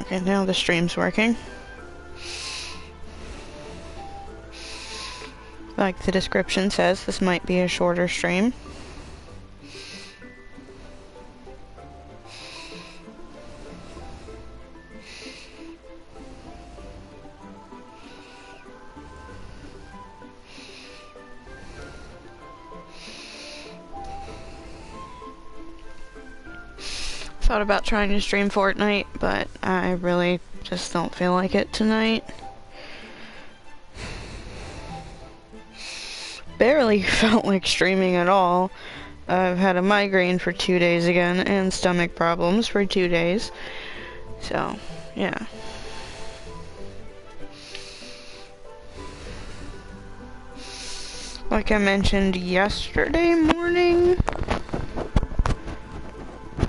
Okay, now the stream's working. Like the description says, this might be a shorter stream. Thought about trying to stream Fortnite, but I really just don't feel like it tonight. Barely felt like streaming at all. I've had a migraine for 2 days again, and stomach problems for 2 days. So, yeah. Like I mentioned yesterday morning,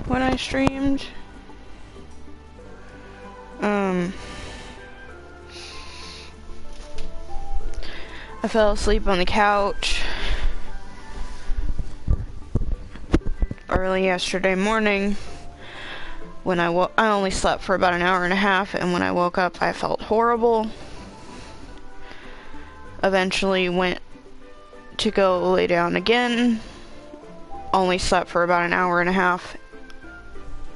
when I streamed, I fell asleep on the couch early yesterday morning. When I only slept for about an hour and a half, and when I woke up I felt horrible. Eventually went to go lay down again. Only slept for about an hour and a half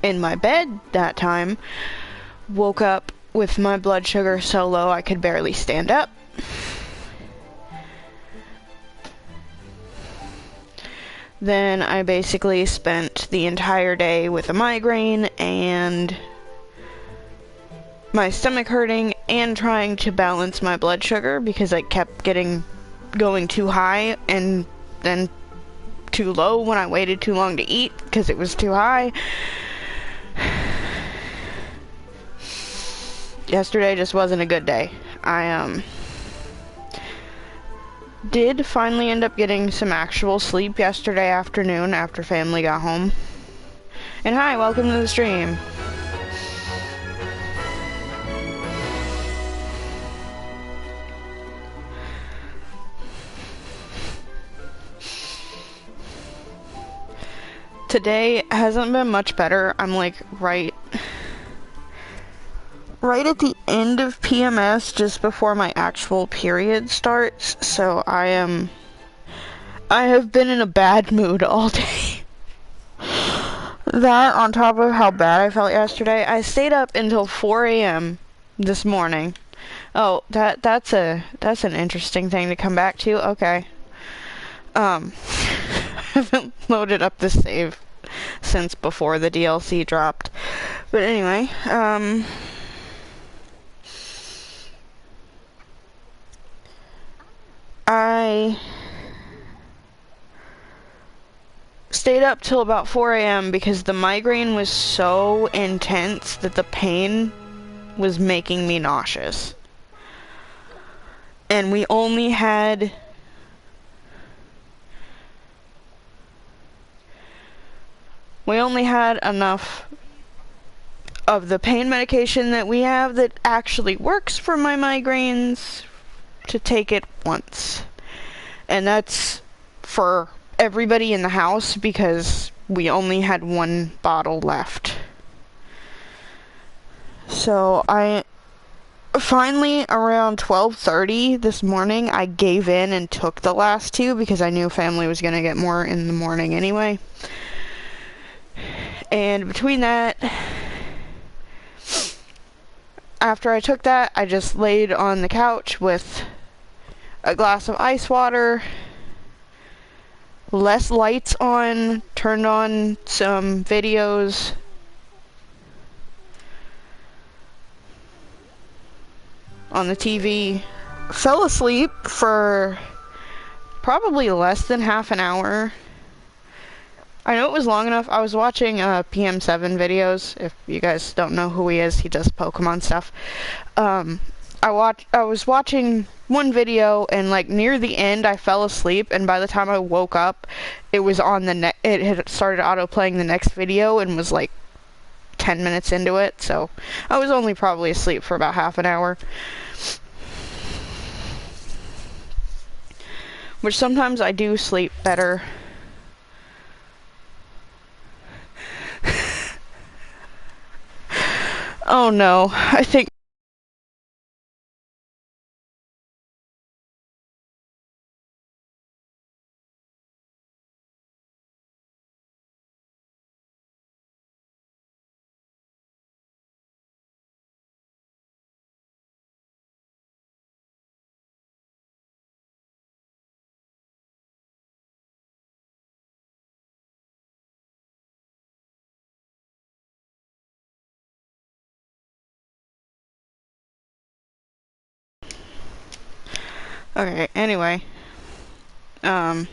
in my bed that time. Woke up with my blood sugar so low I could barely stand up. Then I basically spent the entire day with a migraine and my stomach hurting and trying to balance my blood sugar because I kept going too high and then too low when I waited too long to eat because it was too high. Yesterday just wasn't a good day. I did finally end up getting some actual sleep yesterday afternoon after family got home. And hi, welcome to the stream. Today hasn't been much better. I'm like right at the end of PMS, just before my actual period starts, so I have been in a bad mood all day. That, on top of how bad I felt yesterday, I stayed up until 4 a.m. this morning. Oh, that's an interesting thing to come back to. Okay. I haven't loaded up the save since before the DLC dropped. But anyway, I stayed up till about 4 a.m. because the migraine was so intense that the pain was making me nauseous. And we only had enough of the pain medication that we have that actually works for my migraines to take it once. And that's for everybody in the house because we only had one bottle left. So I finally, around 12:30 this morning, I gave in and took the last two because I knew family was going to get more in the morning anyway. And between that, after I took that, I just laid on the couch with a glass of ice water, less lights on, turned on some videos, on the TV, fell asleep for probably less than half an hour. I know it was long enough. I was watching PM7 videos. If you guys don't know who he is, he does Pokemon stuff. I was watching one video, and like near the end, I fell asleep. And by the time I woke up, it was on it had started auto playing the next video, and was like 10 minutes into it. So I was only probably asleep for about half an hour. Which sometimes I do sleep better. Oh no, I think. Okay, anyway. Um.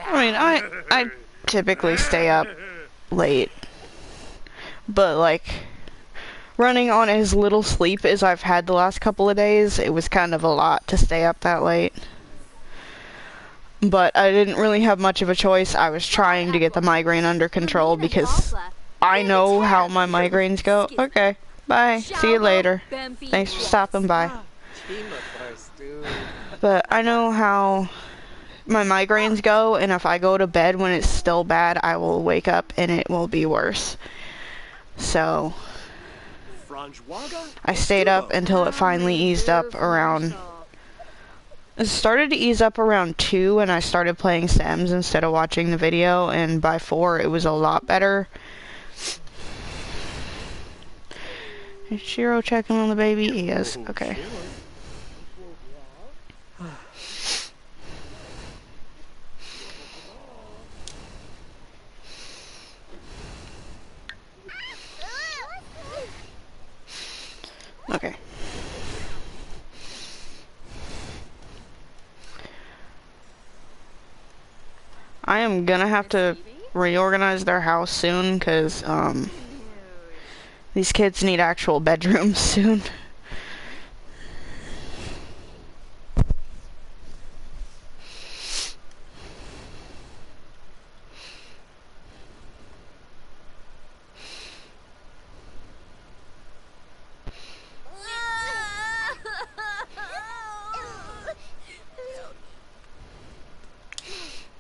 I mean, I typically stay up late, but like running on as little sleep as I've had the last couple of days, it was kind of a lot to stay up that late. But I didn't really have much of a choice. I was trying to get the migraine under control because I know how my migraines go. Okay, bye. See you later. Thanks for stopping by. But I know how my migraines go, and if I go to bed when it's still bad, I will wake up and it will be worse. So I stayed up until it finally eased up around. It started to ease up around 2 and I started playing Sims instead of watching the video, and by 4 it was a lot better. Is Shiro checking on the baby? He is. Okay. Okay. I am gonna have to reorganize their house soon, because, these kids need actual bedrooms soon.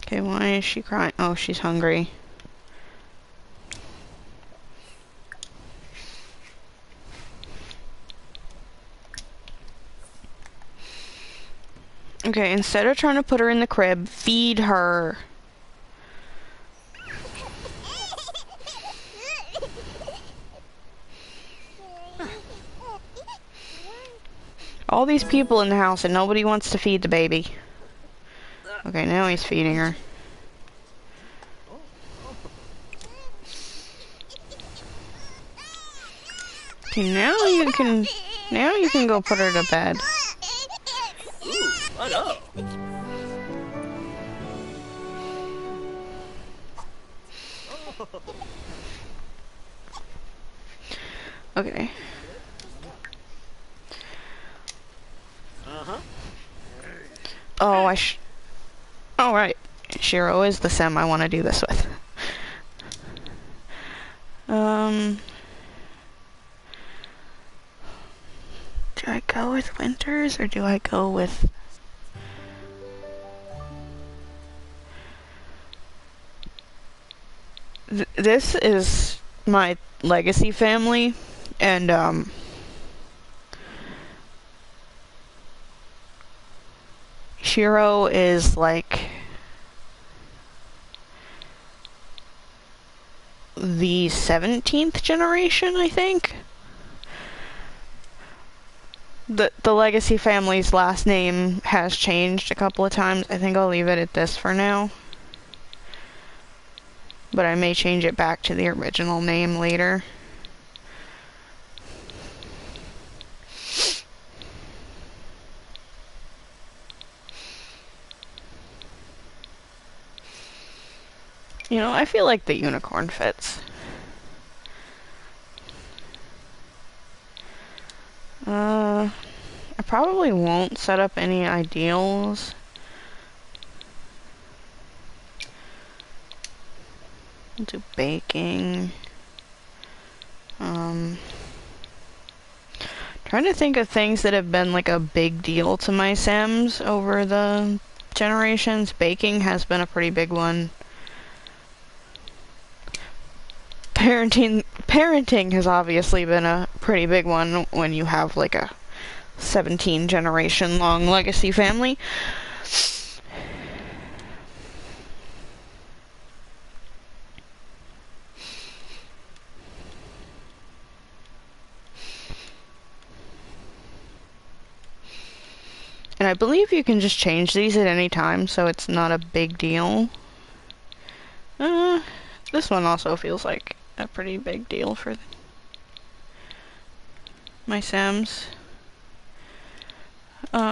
Okay, why is she crying? Oh, she's hungry. Okay, instead of trying to put her in the crib, feed her. All these people in the house and nobody wants to feed the baby. Okay, now he's feeding her. Okay, now you can go put her to bed. Okay. Oh, Alright. Shiro is the sim I want to do this with. Do I go with Winters or do I go with... This is my legacy family, and, Shiro is like the 17th generation, I think. The legacy family's last name has changed a couple of times. I think I'll leave it at this for now. But I may change it back to the original name later. You know, I feel like the unicorn fits. I probably won't set up any ideals. I'll do baking. Trying to think of things that have been like a big deal to my Sims over the generations. Baking has been a pretty big one. Parenting has obviously been a pretty big one when you have like a 17 generation long legacy family. And I believe you can just change these at any time, so it's not a big deal. This one also feels like a pretty big deal for my Sims.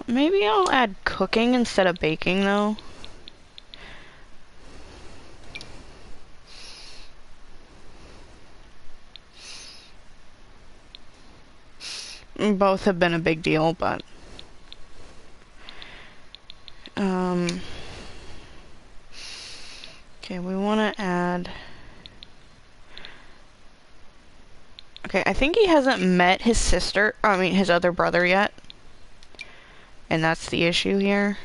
Maybe I'll add cooking instead of baking, though. Both have been a big deal, but... Okay, we want to add... Okay, I think he hasn't met his sister, his other brother yet. And that's the issue here.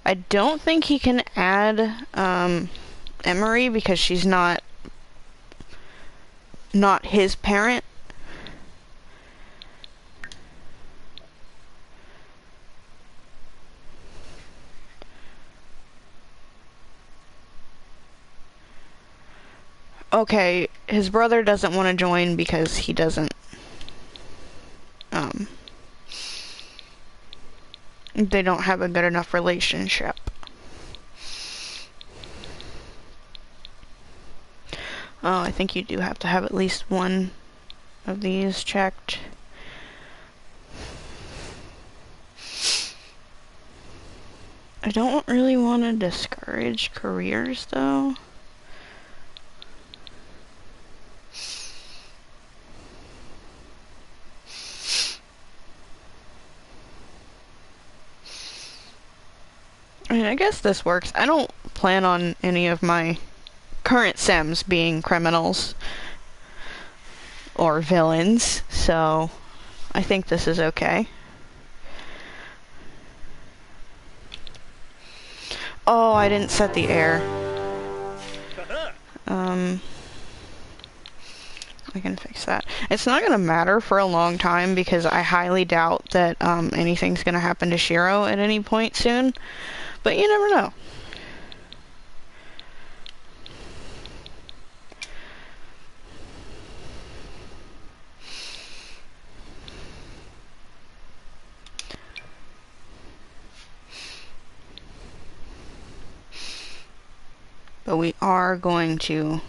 I don't think he can add, Emery because she's not his parent. Okay, his brother doesn't want to join because he doesn't, they don't have a good enough relationship. Oh, I think you do have to have at least one of these checked. I don't really want to discourage careers, though. I mean, I guess this works. I don't plan on any of my current Sims being criminals or villains, so I think this is okay. Oh, I didn't set the air. I can fix that. It's not gonna matter for a long time because I highly doubt that anything's gonna happen to Shiro at any point soon. But you never know. But we are going to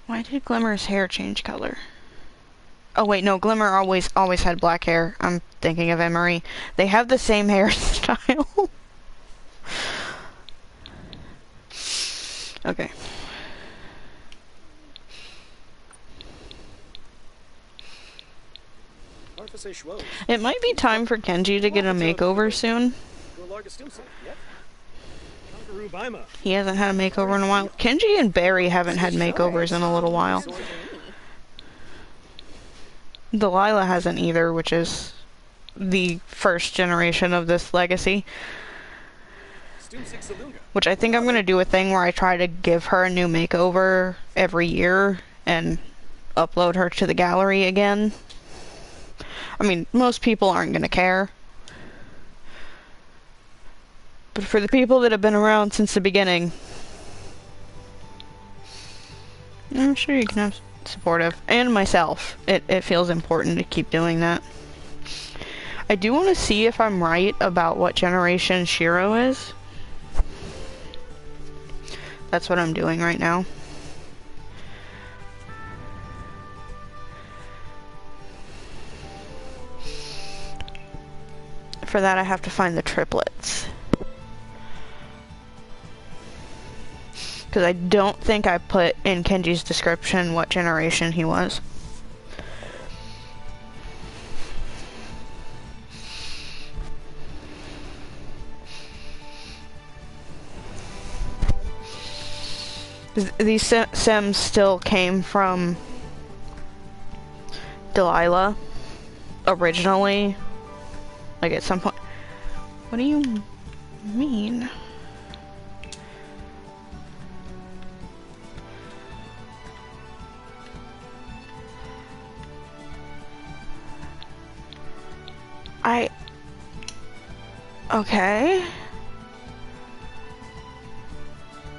Why did Glimmer's hair change color? Oh wait, no, Glimmer always had black hair. I'm thinking of Emery. They have the same hairstyle. Okay. It might be time for Kenji to get a makeover soon. He hasn't had a makeover in a while. Kenji and Barry haven't had makeovers in a little while. Delilah hasn't either, which is the first generation of this legacy. Which I think I'm going to do a thing where I try to give her a new makeover every year and upload her to the gallery again. I mean, most people aren't going to care. But for the people that have been around since the beginning, I'm sure you can have supportive. And myself. It feels important to keep doing that. I do want to see if I'm right about what generation Shiro is. That's what I'm doing right now. For that I have to find the triplets. Because I don't think I put in Kenji's description what generation he was. These Sims still came from Delilah originally, like at some point. What do you mean? Okay.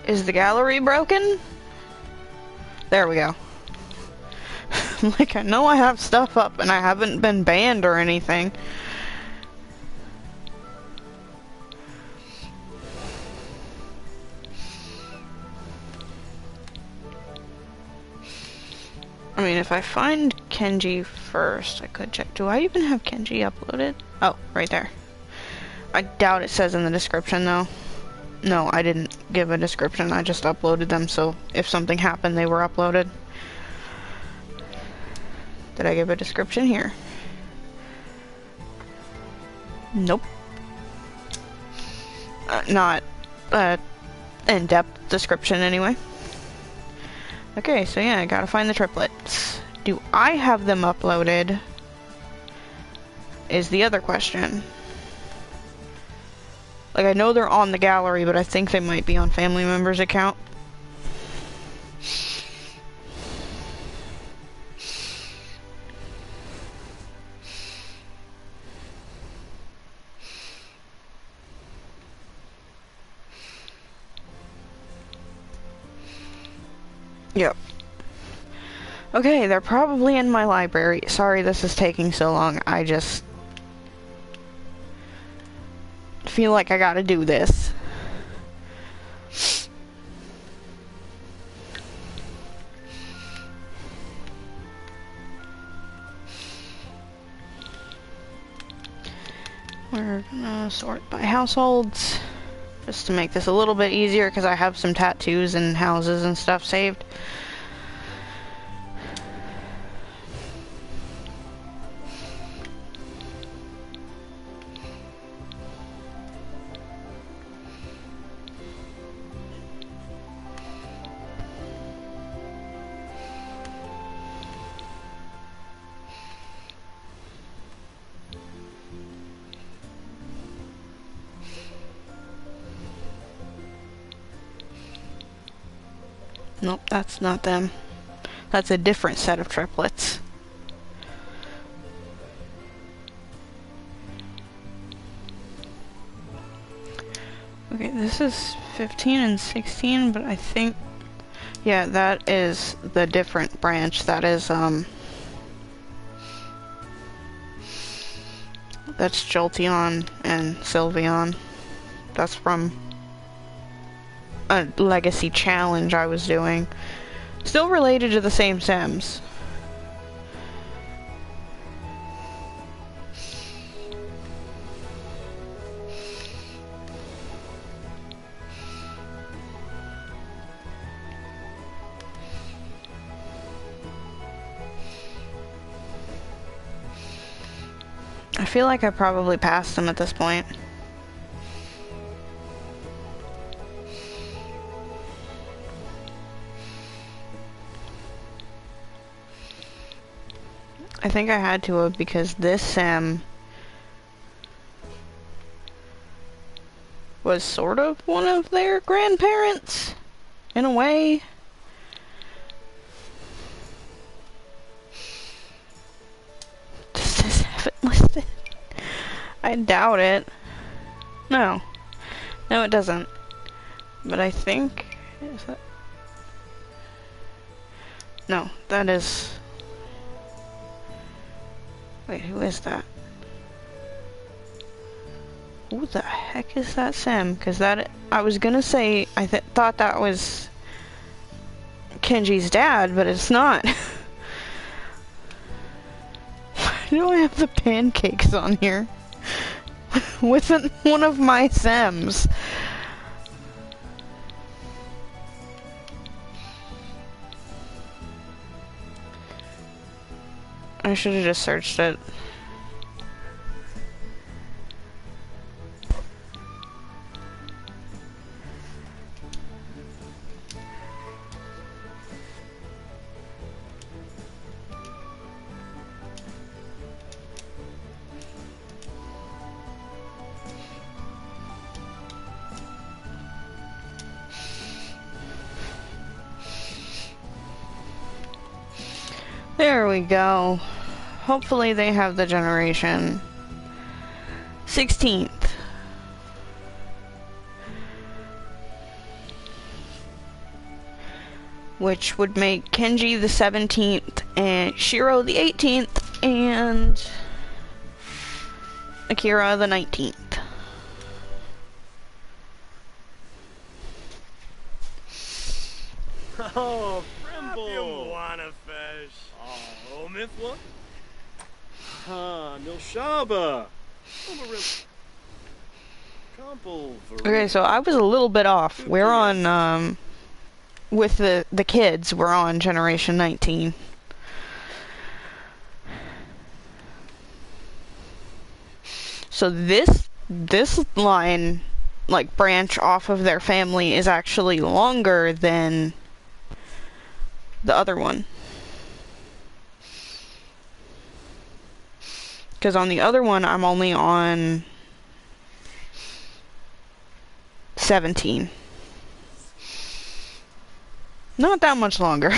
Is the gallery broken? There we go. Like, I know I have stuff up and I haven't been banned or anything. I mean, if I find Kenji first, I could check. Do I even have Kenji uploaded? Oh, right there. I doubt it says in the description, though. No, I didn't give a description. I just uploaded them, so if something happened, they were uploaded. Did I give a description here? Nope. Not in-depth description, anyway. Okay, so yeah, I gotta find the triplets. Do I have them uploaded? Is the other question. Like, I know they're on the gallery, but I think they might be on family members' account. Yep. Okay, they're probably in my library. Sorry this is taking so long. I just feel like I gotta do this. We're gonna sort by households, just to make this a little bit easier, because I have some tattoos and houses and stuff saved. Nope, that's not them. That's a different set of triplets. Okay, this is 15 and 16, but I think, yeah, that is the different branch. That is, that's Jolteon and Sylveon. That's from a legacy challenge I was doing. Still related to the same Sims. I feel like I probably passed them at this point. I think I had to have, because this Sim was sort of one of their grandparents, in a way. Does this have it listed? I doubt it. No. No, it doesn't. But I think... is that... No, that is... Wait, who is that? Who the heck is that Sim? Because that... I was gonna say... I thought that was... Kenji's dad, but it's not. Why do I have the pancakes on here? Wasn't one of my Sims. I should have just searched it. There we go. Hopefully they have the generation. 16th. Which would make Kenji the 17th and Shiro the 18th and Akira the 19th. Oh, Brimble! Wanna fish? Oh, Mithwa? Milshaba! Okay, so I was a little bit off. We're on, with the kids, we're on Generation 19. So this line, like, branch off of their family is actually longer than the other one. Because on the other one, I'm only on 17. Not that much longer.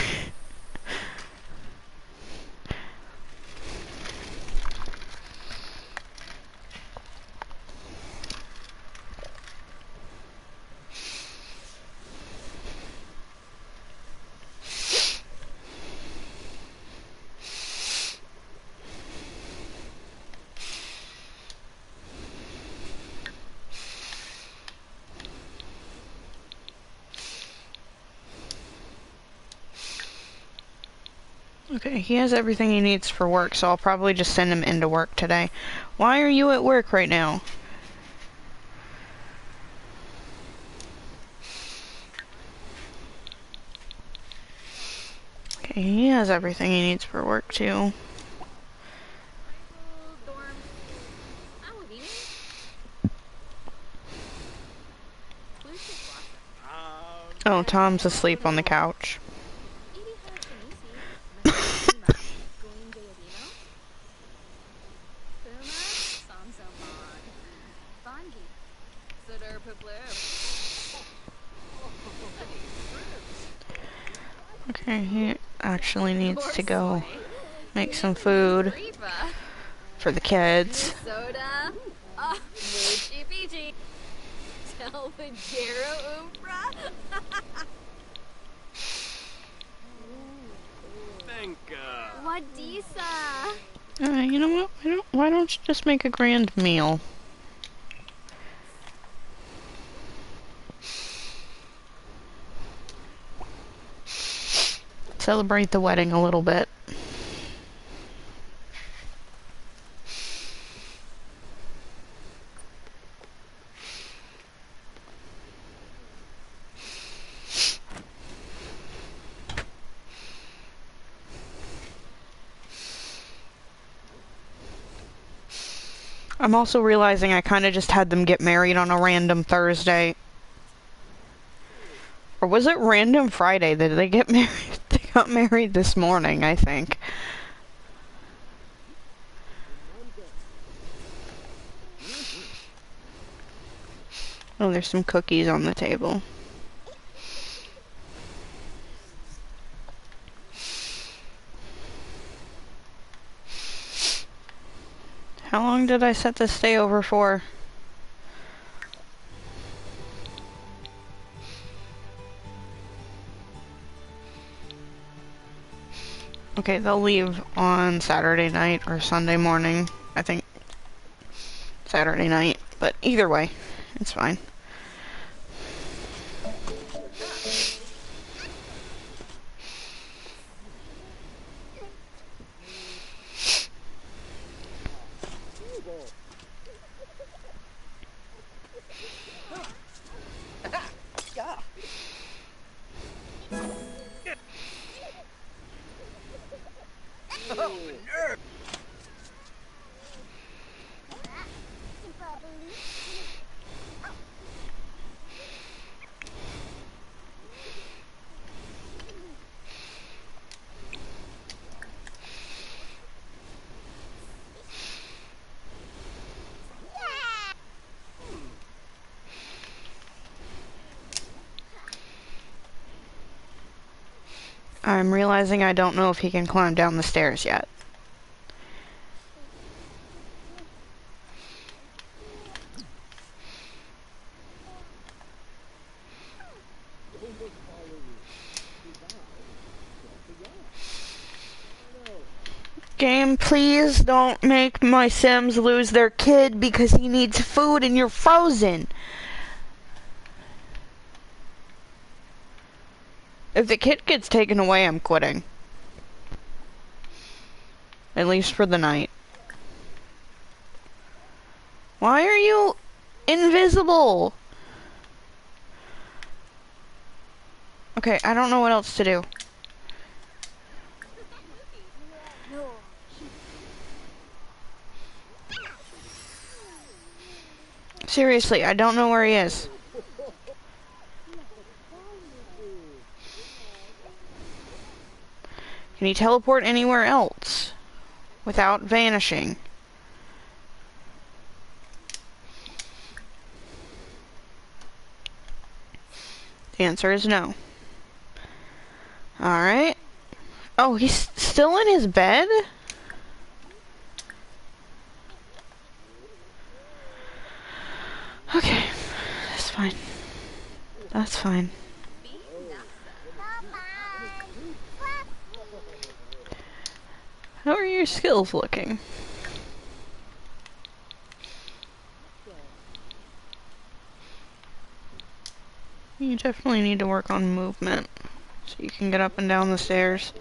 Okay, he has everything he needs for work, so I'll probably just send him into work today. Why are you at work right now? Okay, he has everything he needs for work too. Oh, Tom's asleep on the couch. Okay, he actually needs to go make some food for the kids. You know what? Why don't you just make a grand meal? Celebrate the wedding a little bit. I'm also realizing I kind of just had them get married on a random Thursday. Or was it random Friday that they get married? They got married this morning, I think. Oh, there's some cookies on the table. How long did I set this stay over for? Okay, they'll leave on Saturday night or Sunday morning. I think Saturday night, but either way, it's fine. I'm realizing I don't know if he can climb down the stairs yet. Game, please don't make my Sims lose their kid because he needs food and you're frozen. If the kid gets taken away, I'm quitting. At least for the night. Why are you invisible? Okay, I don't know what else to do. Seriously, I don't know where he is. Can he teleport anywhere else without vanishing? The answer is no. Alright. Oh, he's still in his bed? Okay, that's fine. That's fine. How are your skills looking? You definitely need to work on movement so you can get up and down the stairs.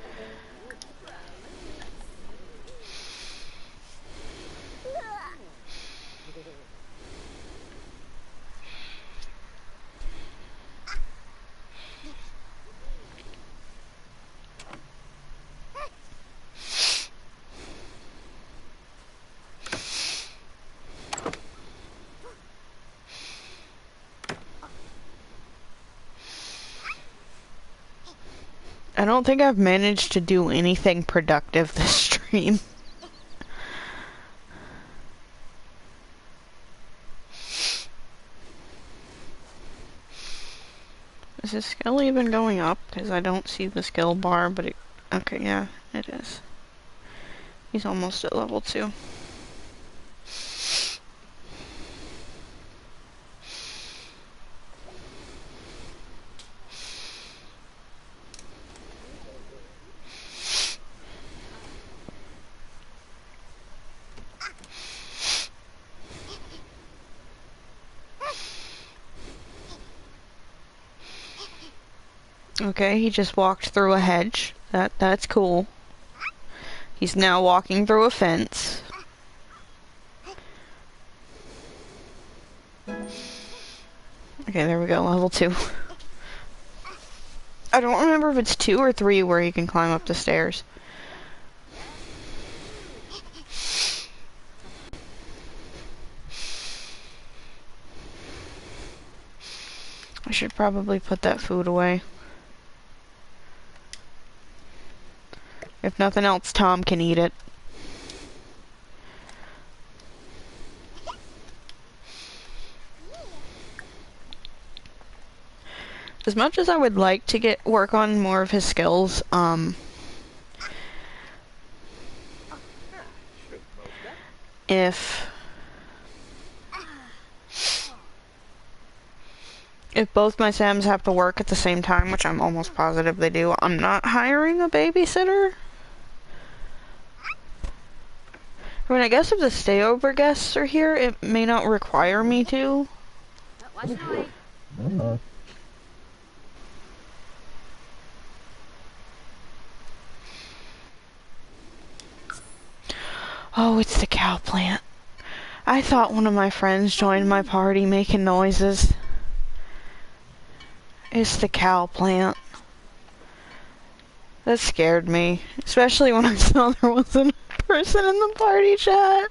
I don't think I've managed to do anything productive this stream. Is his skill even going up? Because I don't see the skill bar, but it... Okay, yeah, it is. He's almost at level 2. Okay, he just walked through a hedge. That's cool. He's now walking through a fence. Okay, there we go, level 2. I don't remember if it's 2 or 3 where he can climb up the stairs. I should probably put that food away. If nothing else, Tom can eat it. As much as I would like to work on more of his skills, if both my Sims have to work at the same time, which I'm almost positive they do, I'm not hiring a babysitter. I mean, I guess if the stayover guests are here, it may not require me to. Oh, it's the cow plant. I thought one of my friends joined my party making noises. It's the cow plant. That scared me, especially when I saw there wasn't a person in the party chat.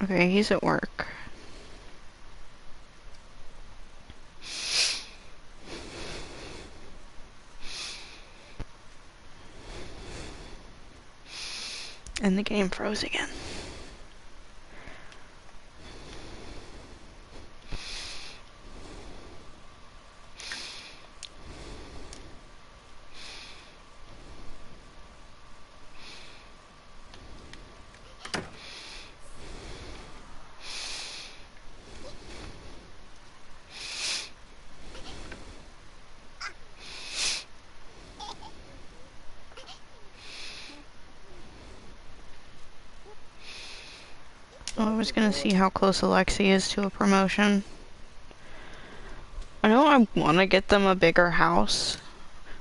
Okay, he's at work. And the game froze again. I was gonna see how close Alexi is to a promotion. I know I want to get them a bigger house,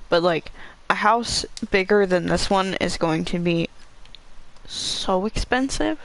but like a house bigger than this one is going to be so expensive.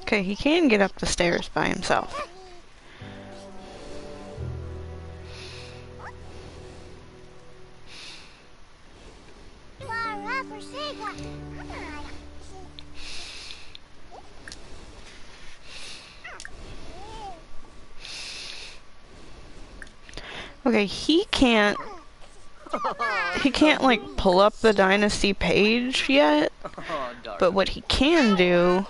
Okay, he can get up the stairs by himself. Okay, he can't like pull up the Dynasty page yet, but what he can do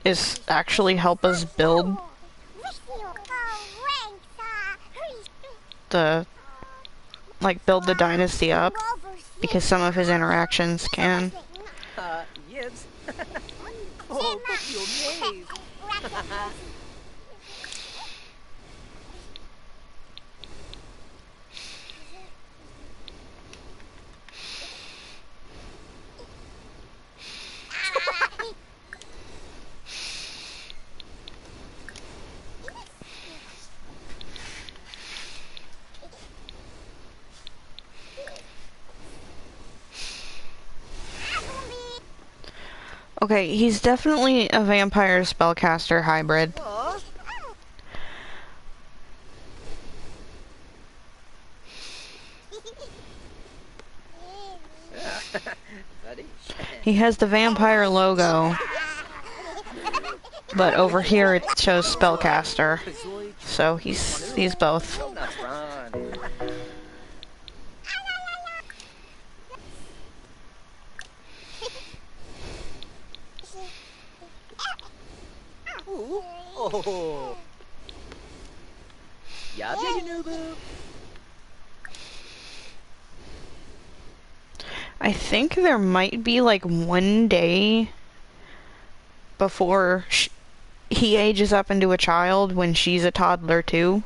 is actually help us build the Dynasty up, because some of his interactions can. Yes. Oh, your name. Okay, he's definitely a vampire spellcaster hybrid. He has the vampire logo, but over here it shows spellcaster. So he's both. Oh. Yeah, I think there might be like one day before he ages up into a child when she's a toddler too.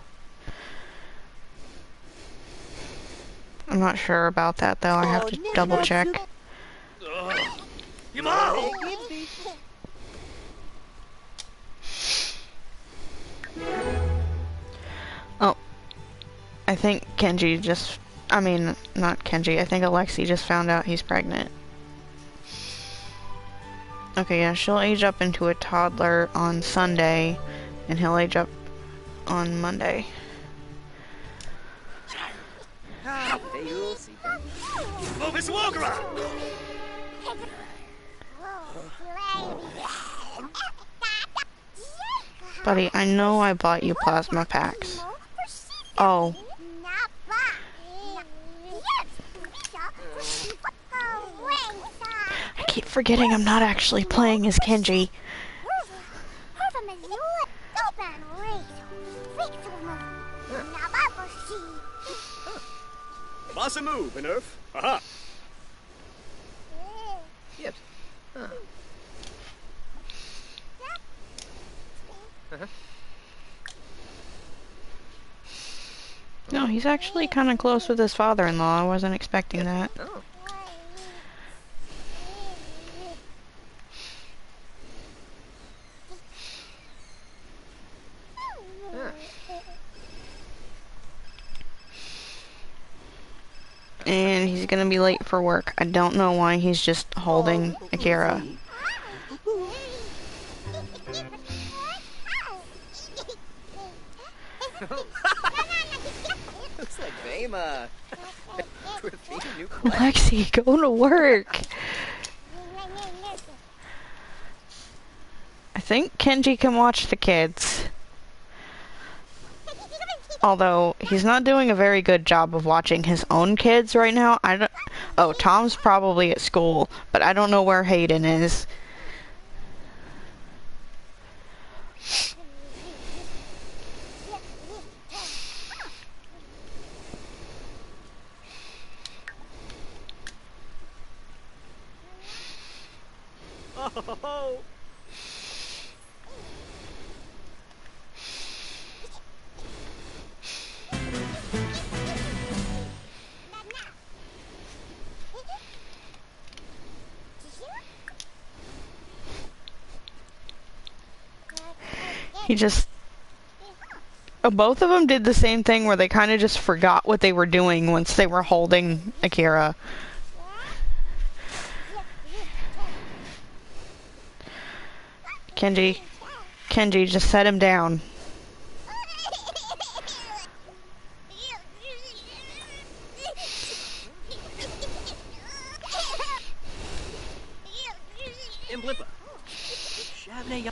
I'm not sure about that though. I have to double check. Oh, I think Kenji just, I mean, not Kenji, I think Alexi just found out he's pregnant. Okay, yeah, she'll age up into a toddler on Sunday, and he'll age up on Monday. Buddy, I know I bought you plasma packs. Oh. I keep forgetting I'm not actually playing as Kenji. Boss a move, Nerf. Aha. Yep. No, he's actually kind of close with his father-in-law. I wasn't expecting that. Oh. And he's gonna be late for work. I don't know why he's just holding Akira. Ema. Graffiti new Lexi, go to work. I think Kenji can watch the kids. Although, he's not doing a very good job of watching his own kids right now. Oh, Tom's probably at school, but I don't know where Hayden is. Oh. He just... both of them did the same thing where they kind of just forgot what they were doing once they were holding Akira. Kenji, just set him down. Imblippa. Shavne ya-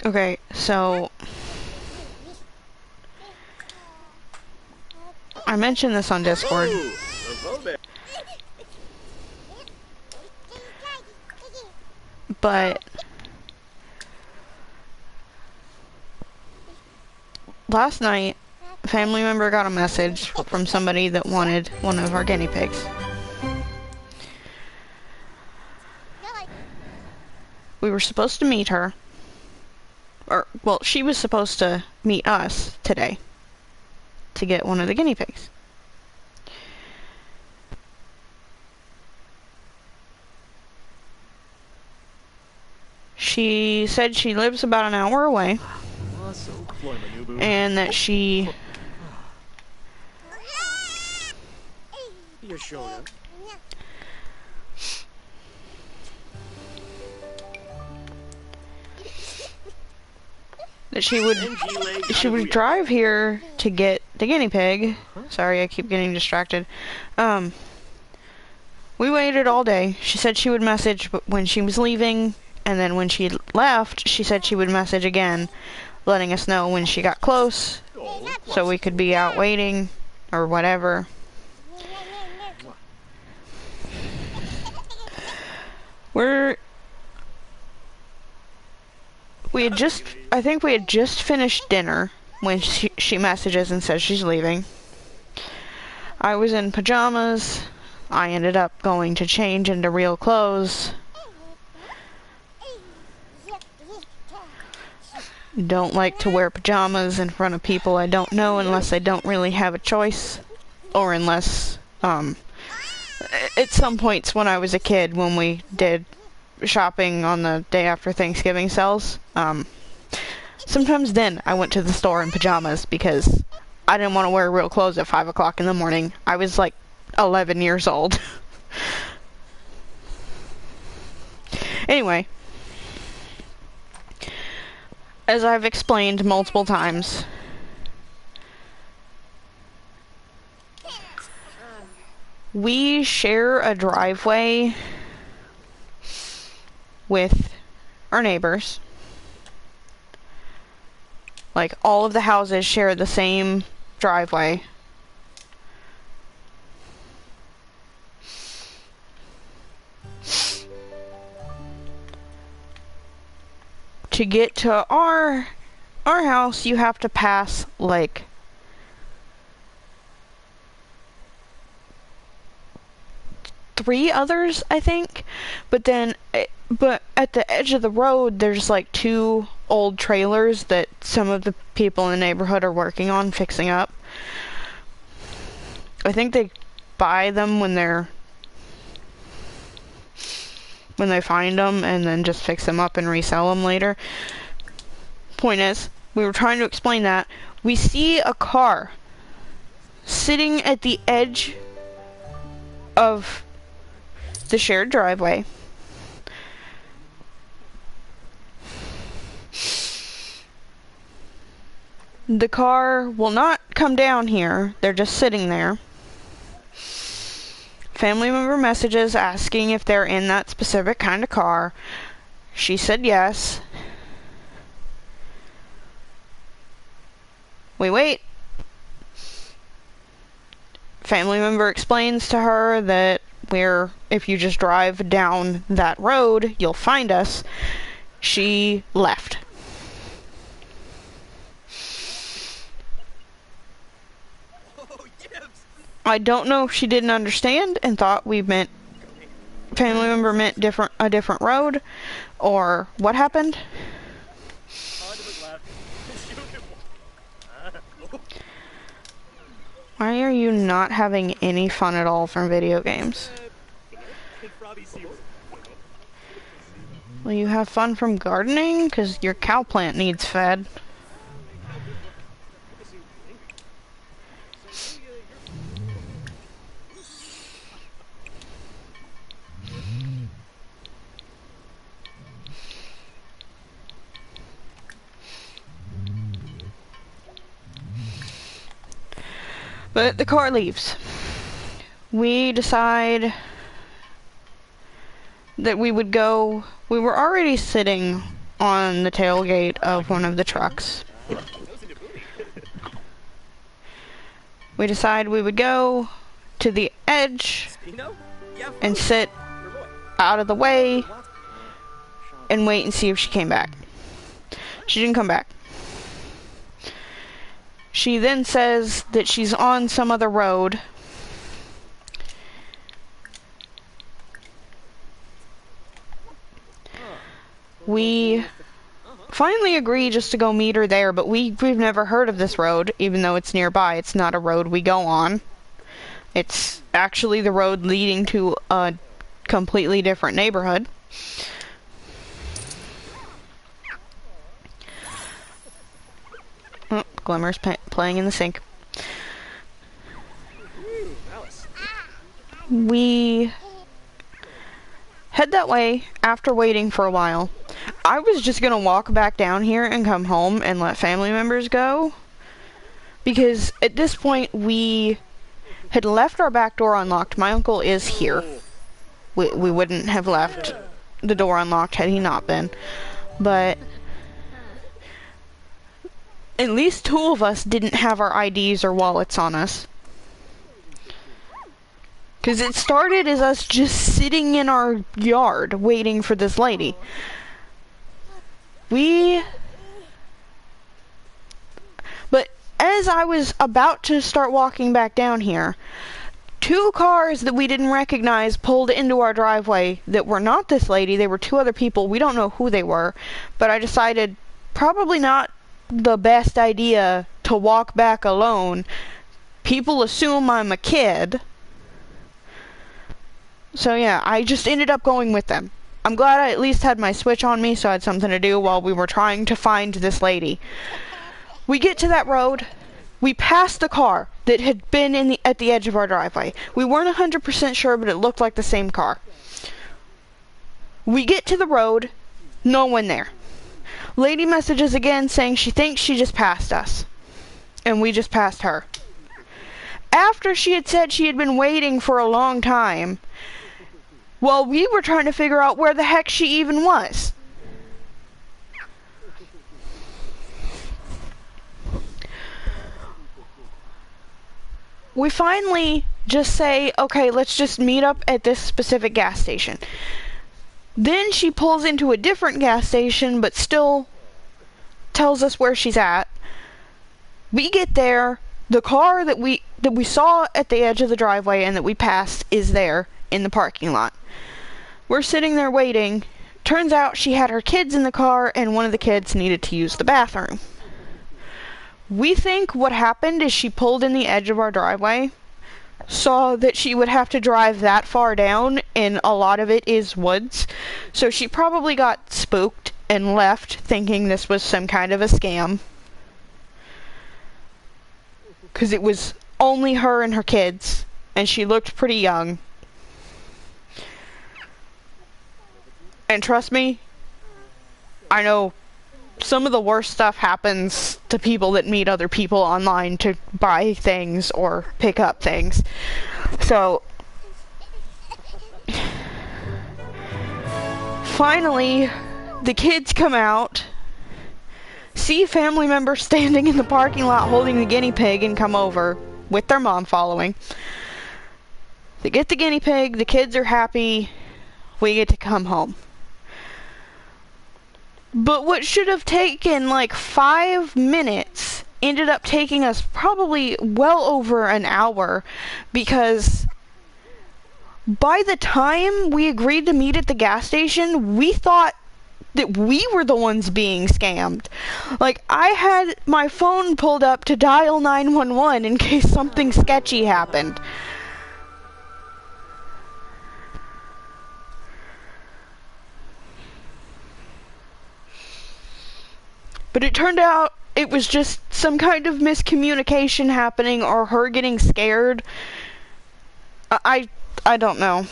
Okay, so... I mentioned this on Discord. Hello there. But last night, a family member got a message from somebody that wanted one of our guinea pigs. We were supposed to meet her. Or, well, she was supposed to meet us today to get one of the guinea pigs. She said she lives about an hour away, and that she Your shoulder. she would drive here to get the guinea pig. Sorry, I keep getting distracted. We waited all day. She said she would message when she was leaving, and then when she left, she said she would message again, letting us know when she got close, so we could be out waiting, or whatever. I think we had just finished dinner when she messages and says she's leaving. I was in pajamas. I ended up going to change into real clothes. Don't like to wear pajamas in front of people I don't know unless I don't really have a choice. Or unless, at some points when I was a kid, when we did shopping on the day after Thanksgiving sales, sometimes then I went to the store in pajamas because I didn't want to wear real clothes at 5 o'clock in the morning. I was like 11 years old. Anyway, as I've explained multiple times, we share a driveway with our neighbors. Like, all of the houses share the same driveway. To get to our house, you have to pass, like, three others, I think. But at the edge of the road, there's like two old trailers that some of the people in the neighborhood are working on fixing up. I think they buy them when they find them and then just fix them up and resell them later. Point is, we were trying to explain that. We see a car sitting at the edge of the shared driveway. The car will not come down here. They're just sitting there. Family member messages asking if they're in that specific kind of car. She said yes. We wait. Family member explains to her that if you just drive down that road, you'll find us. She left. Oh, Gibbs! I don't know if she didn't understand and thought we meant family member meant a different road, or what happened. On to his left. Shoot him. Oh. Why are you not having any fun at all from video games? It probably seems. Will you have fun from gardening? Because your cow plant needs fed. But the car leaves. We decide that we would go. We were already sitting on the tailgate of one of the trucks. We decide we would go to the edge Spino? Yeah, and sit your boy. out of the way What? and wait and see if she came back. She didn't come back. She then says that she's on some other road. We finally agree just to go meet her there, but we've never heard of this road, even though it's nearby. It's not a road we go on. It's actually the road leading to a completely different neighborhood. Oh, Glimmer's playing in the sink. Alice. We head that way after waiting for a while. I was just gonna walk back down here and come home and let family members go, because at this point we had left our back door unlocked. My uncle is here. We wouldn't have left the door unlocked had he not been, but at least two of us didn't have our IDs or wallets on us. Because it started as us just sitting in our yard waiting for this lady. But as I was about to start walking back down here, two cars that we didn't recognize pulled into our driveway that were not this lady. They were two other people. We don't know who they were, but I decided probably not the best idea to walk back alone. People assume I'm a kid. So yeah, I just ended up going with them. I'm glad I at least had my Switch on me so I had something to do while we were trying to find this lady. We get to that road. We passed the car that had been at the edge of our driveway. We weren't 100% sure, but it looked like the same car. We get to the road. No one there. Lady messages again saying she thinks she just passed us. And we just passed her. After she had said she had been waiting for a long time, well, we were trying to figure out where the heck she even was. We finally just say, okay, let's just meet up at this specific gas station. Then she pulls into a different gas station, but still tells us where she's at. We get there. The car that we saw at the edge of the driveway and that we passed is there in the parking lot. We're sitting there waiting. Turns out she had her kids in the car and one of the kids needed to use the bathroom. We think what happened is she pulled in the edge of our driveway, saw that she would have to drive that far down, and a lot of it is woods, so she probably got spooked and left thinking this was some kind of a scam. Because it was only her and her kids, and she looked pretty young. And trust me, I know some of the worst stuff happens to people that meet other people online to buy things or pick up things. So, finally, the kids come out, see a family member standing in the parking lot holding the guinea pig, and come over with their mom following. They get the guinea pig, the kids are happy, we get to come home. But what should have taken like 5 minutes ended up taking us probably well over an hour, because by the time we agreed to meet at the gas station, we thought that we were the ones being scammed. Like, I had my phone pulled up to dial 911 in case something sketchy happened. But it turned out it was just some kind of miscommunication happening, or her getting scared. I don't know.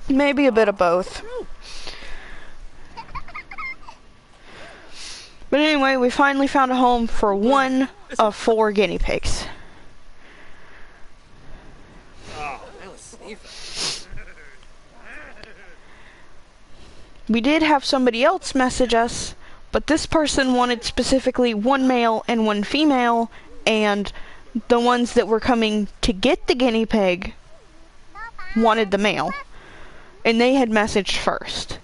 Maybe a bit of both. But anyway, we finally found a home for one of 4 guinea pigs. Oh, that was sneaky. We did have somebody else message us, but this person wanted specifically 1 male and 1 female, and the ones that were coming to get the guinea pig wanted the male, and they had messaged first.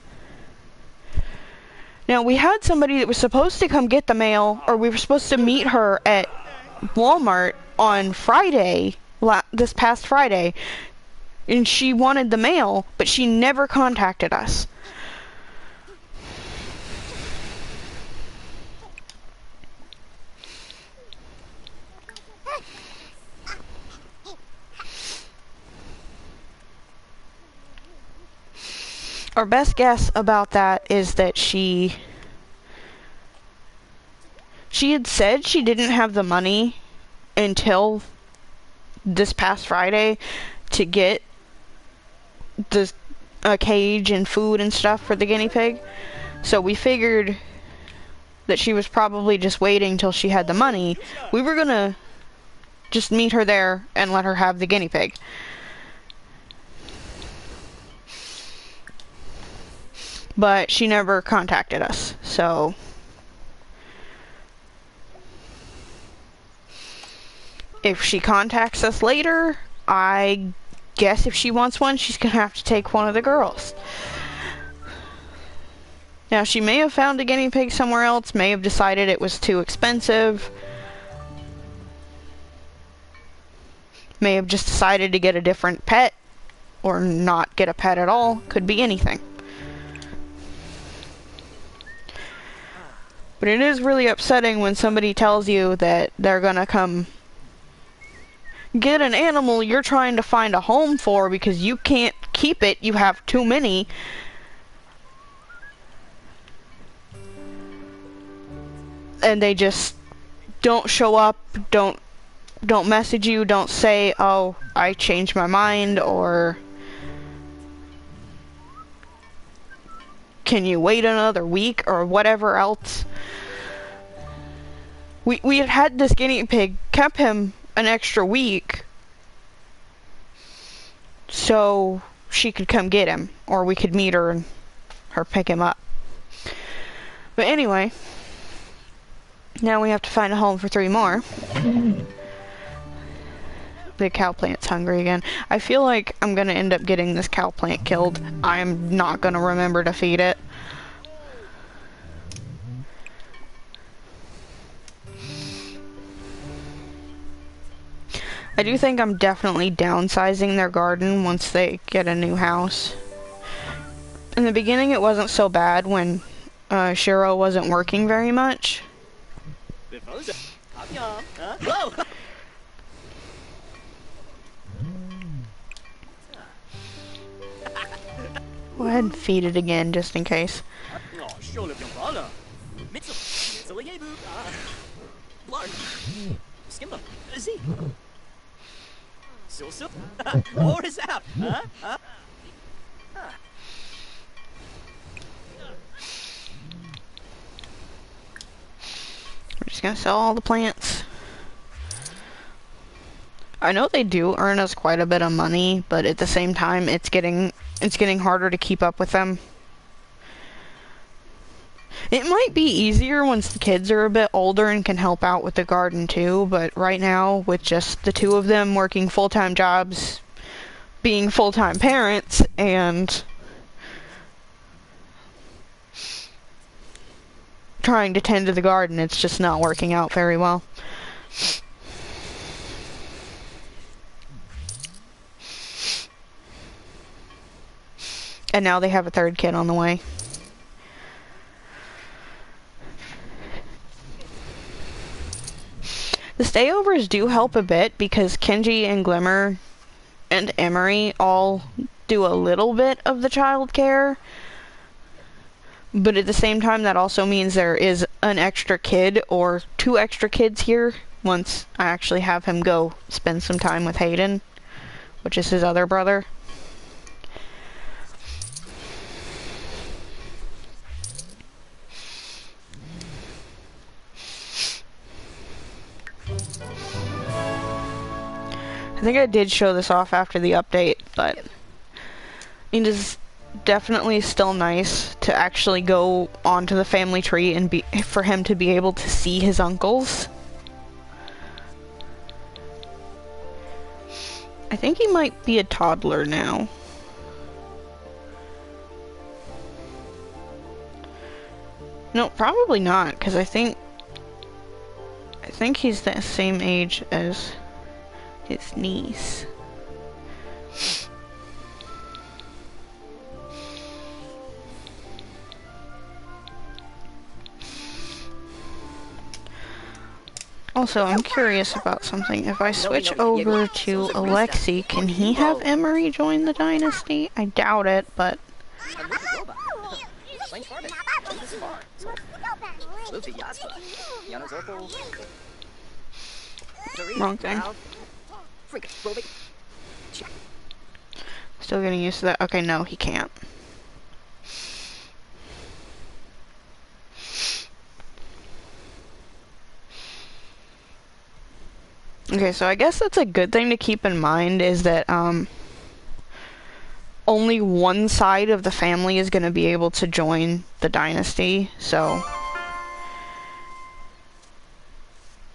Now, we had somebody that was supposed to come get the male, or we were supposed to meet her at Walmart on Friday, this past Friday, and she wanted the male, but she never contacted us. Our best guess about that is that she had said she didn't have the money until this past Friday to get a cage and food and stuff for the guinea pig. So we figured that she was probably just waiting till she had the money. We were gonna just meet her there and let her have the guinea pig. But she never contacted us, so if she contacts us later, I guess if she wants one, she's gonna have to take one of the girls. Now, she may have found a guinea pig somewhere else, may have decided it was too expensive, may have just decided to get a different pet, or not get a pet at all. Could be anything. But it is really upsetting when somebody tells you that they're gonna come get an animal you're trying to find a home for because you can't keep it, you have too many. And they just don't show up, don't message you, don't say, oh, I changed my mind, or can you wait another week, or whatever else. We had this guinea pig, kept him an extra week so she could come get him, or we could meet her and her pick him up. But anyway, now we have to find a home for 3 more. The cow plant's hungry again. I feel like I'm gonna end up getting this cow plant killed. I'm not gonna remember to feed it. I do think I'm definitely downsizing their garden once they get a new house. In the beginning, it wasn't so bad when Shiro wasn't working very much. Go ahead and feed it again, just in case. More is out, huh? gonna sell all the plants. I know they do earn us quite a bit of money, but at the same time, it's getting harder to keep up with them. It might be easier once the kids are a bit older and can help out with the garden too, but right now, with just the two of them working full-time jobs, being full-time parents, and trying to tend to the garden, it's just not working out very well. And now they have a third kid on the way. The stayovers do help a bit because Kenji and Glimmer and Emery all do a little bit of the childcare. But at the same time, that also means there is an extra kid or 2 extra kids here once I actually have him go spend some time with Hayden, which is his other brother. I think I did show this off after the update, but it is definitely still nice to actually go onto the family tree and for him to be able to see his uncles. I think he might be a toddler now. No, probably not, because I think he's the same age as his niece. Also, I'm curious about something. If I switch over to Alexi, can he have Emery join the dynasty? I doubt it, but... Wrong thing. Still getting used to that. Okay, no, he can't. Okay, so I guess that's a good thing to keep in mind is that only one side of the family is going to be able to join the dynasty, so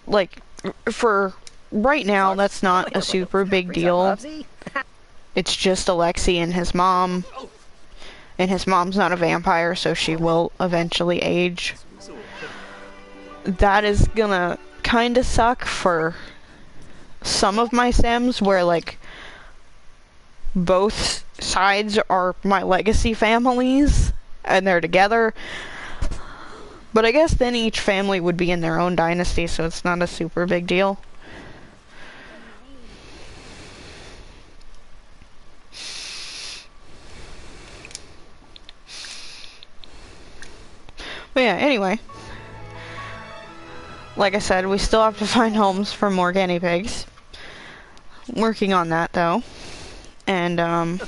like for right now that's not a super big deal. It's just Alexi and his mom, and his mom's not a vampire, so she will eventually age. That is gonna kinda suck for some of my Sims where like both sides are my legacy families and they're together, but I guess then each family would be in their own dynasty, so it's not a super big deal. But yeah, anyway, like I said, we still have to find homes for more guinea pigs. Working on that though. And but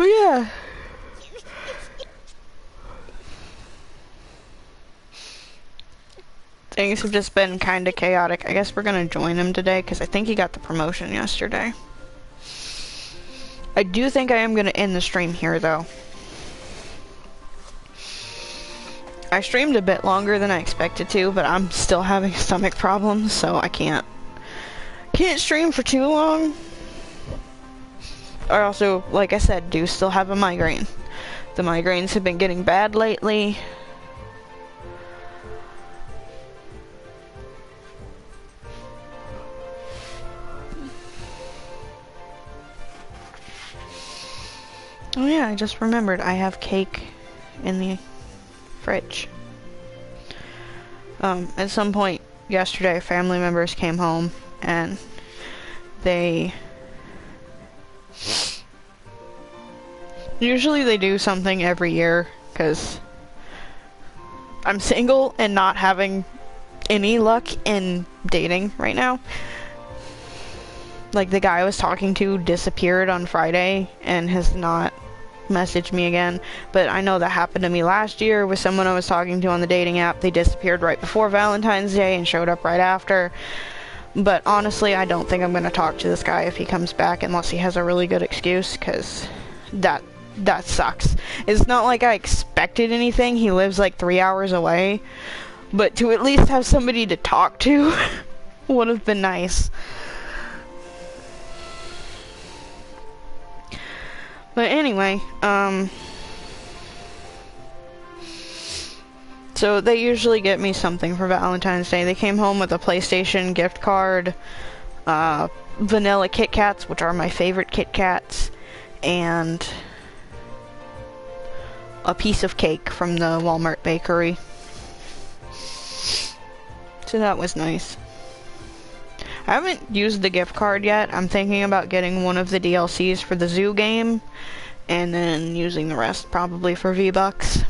yeah. Things have just been kinda chaotic. I guess we're gonna join him today because I think he got the promotion yesterday. I do think I am gonna end the stream here though. I streamed a bit longer than I expected to, but I'm still having stomach problems, so I can't stream for too long. I also, like I said, do still have a migraine. The migraines have been getting bad lately. Oh yeah, I just remembered I have cake in the fridge. At some point yesterday, family members came home and usually they do something every year because I'm single and not having any luck in dating right now. Like the guy I was talking to disappeared on Friday and has not message me again. But I know that happened to me last year with someone I was talking to on the dating app. They disappeared right before Valentine's Day and showed up right after. But honestly, I don't think I'm going to talk to this guy if he comes back unless he has a really good excuse, because that sucks. It's not like I expected anything. He lives like 3 hours away. But to at least have somebody to talk to would have been nice. But anyway, so they usually get me something for Valentine's Day. They came home with a PlayStation gift card, vanilla Kit Kats, which are my favorite Kit Kats, and a piece of cake from the Walmart bakery. So that was nice. I haven't used the gift card yet. I'm thinking about getting one of the DLCs for the zoo game, and then using the rest probably for V-Bucks.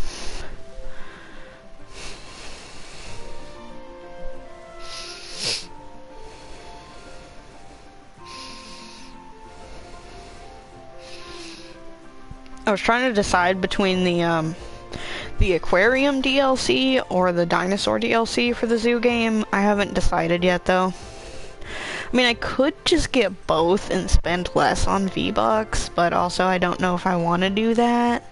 I was trying to decide between the aquarium DLC or the dinosaur DLC for the zoo game. I haven't decided yet though. I mean, I could just get both and spend less on V-Bucks, but also I don't know if I want to do that.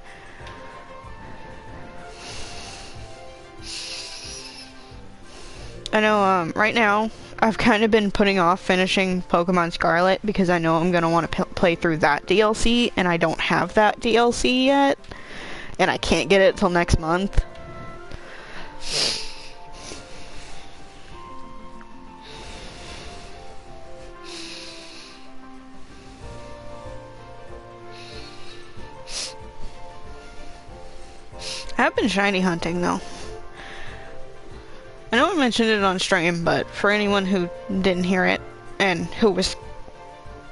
I know, right now, I've kind of been putting off finishing Pokemon Scarlet because I know I'm going to want to play through that DLC, and I don't have that DLC yet, and I can't get it till next month. I have been shiny hunting though. I know I mentioned it on stream, but for anyone who didn't hear it and who was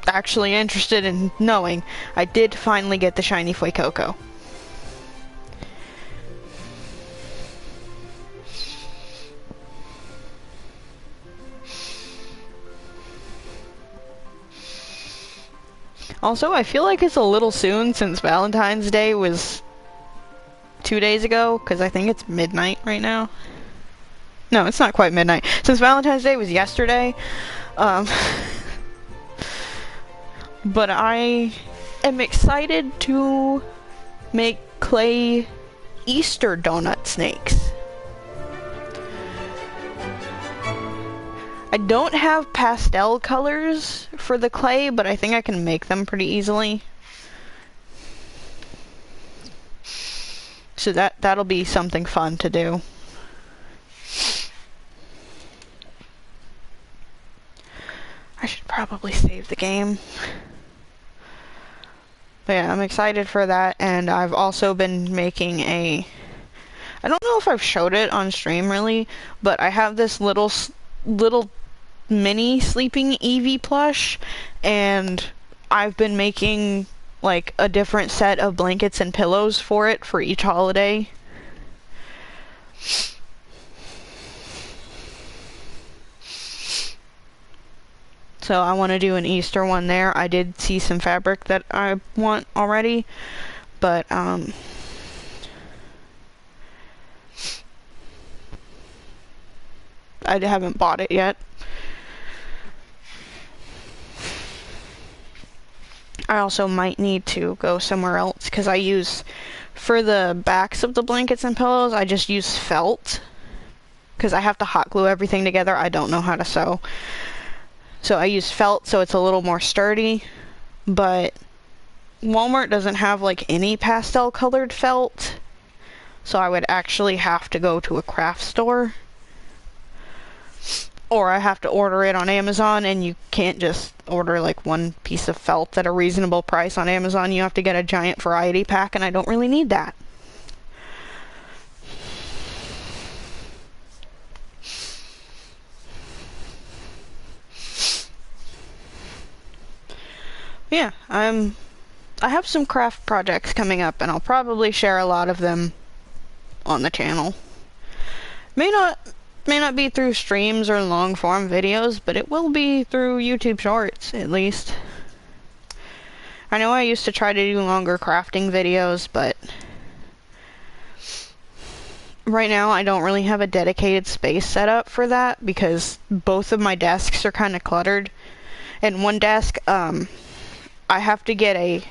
actually interested in knowing, I did finally get the shiny Fuecoco. Also, I feel like it's a little soon since Valentine's Day was 2 days ago, because I think it's midnight right now. No, it's not quite midnight. Since Valentine's Day was yesterday, but I am excited to make clay Easter donut snakes. I don't have pastel colors for the clay, but I think I can make them pretty easily. So that'll be something fun to do. I should probably save the game. But yeah, I'm excited for that, and I've also been making I don't know if I've showed it on stream really, but I have this little mini sleeping Eevee plush, and I've been making like a different set of blankets and pillows for it for each holiday. So I want to do an Easter one there. I did see some fabric that I want already, but I haven't bought it yet. I also might need to go somewhere else because I use, for the backs of the blankets and pillows, I just use felt because I have to hot glue everything together. I don't know how to sew. So I use felt so it's a little more sturdy, but Walmart doesn't have like any pastel colored felt, so I would actually have to go to a craft store. Or I have to order it on Amazon, and you can't just order like one piece of felt at a reasonable price on Amazon. You have to get a giant variety pack, and I don't really need that. Yeah, I have some craft projects coming up, and I'll probably share a lot of them on the channel. May not be through streams or long form videos, but it will be through YouTube Shorts, at least. I know I used to try to do longer crafting videos, but right now I don't really have a dedicated space set up for that because both of my desks are kind of cluttered. And one desk, I have to get a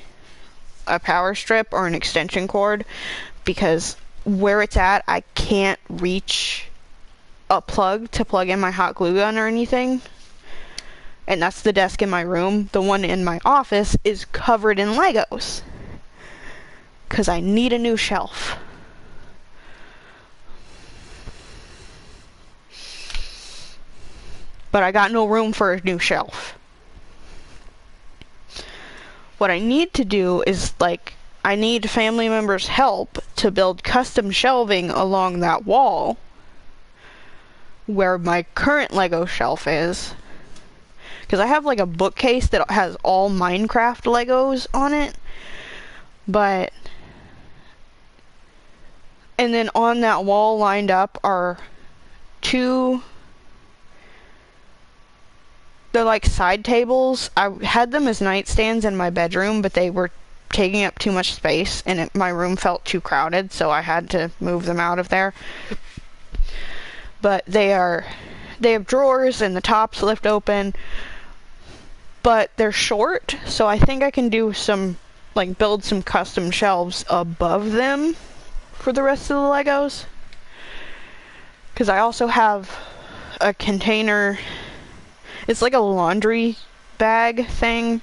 power strip or an extension cord because where it's at, I can't reach a plug to plug in my hot glue gun or anything. And that's the desk in my room. The one in my office is covered in Legos because I need a new shelf. But I got no room for a new shelf. What I need to do is, like, I need family members' help to build custom shelving along that wall where my current Lego shelf is. Because I have, like, a bookcase that has all Minecraft Legos on it. But... and then on that wall lined up are two... they're like side tables. I had them as nightstands in my bedroom, but they were taking up too much space, and my room felt too crowded, so I had to move them out of there. But they have drawers, and the tops lift open, but they're short, so I think I can do some, like, build some custom shelves above them for the rest of the Legos. Because I also have a container... it's like a laundry bag thing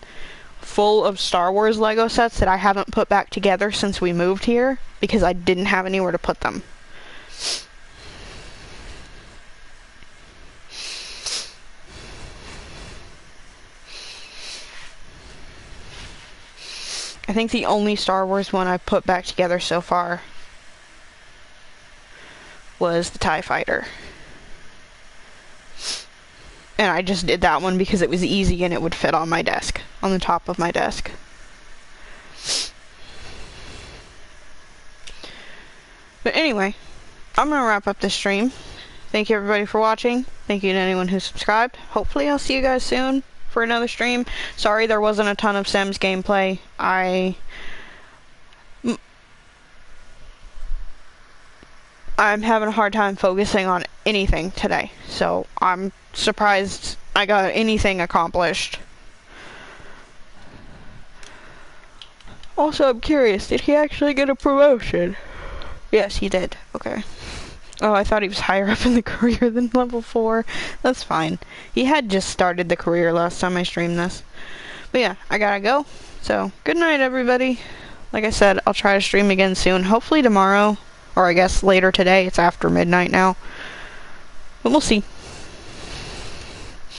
full of Star Wars Lego sets that I haven't put back together since we moved here because I didn't have anywhere to put them. I think the only Star Wars one I put back together so far was the TIE Fighter. And I just did that one because it was easy and it would fit on my desk, on the top of my desk. But anyway, I'm going to wrap up this stream. Thank you everybody for watching. Thank you to anyone who subscribed. Hopefully I'll see you guys soon for another stream. Sorry there wasn't a ton of Sims gameplay. I'm having a hard time focusing on anything today, so I'm surprised I got anything accomplished. Also, I'm curious, did he actually get a promotion? Yes, he did. Okay. Oh, I thought he was higher up in the career than level 4. That's fine. He had just started the career last time I streamed this. But yeah, I gotta go. So, good night, everybody. Like I said, I'll try to stream again soon. Hopefully tomorrow. Or I guess later today. It's after midnight now. But we'll see.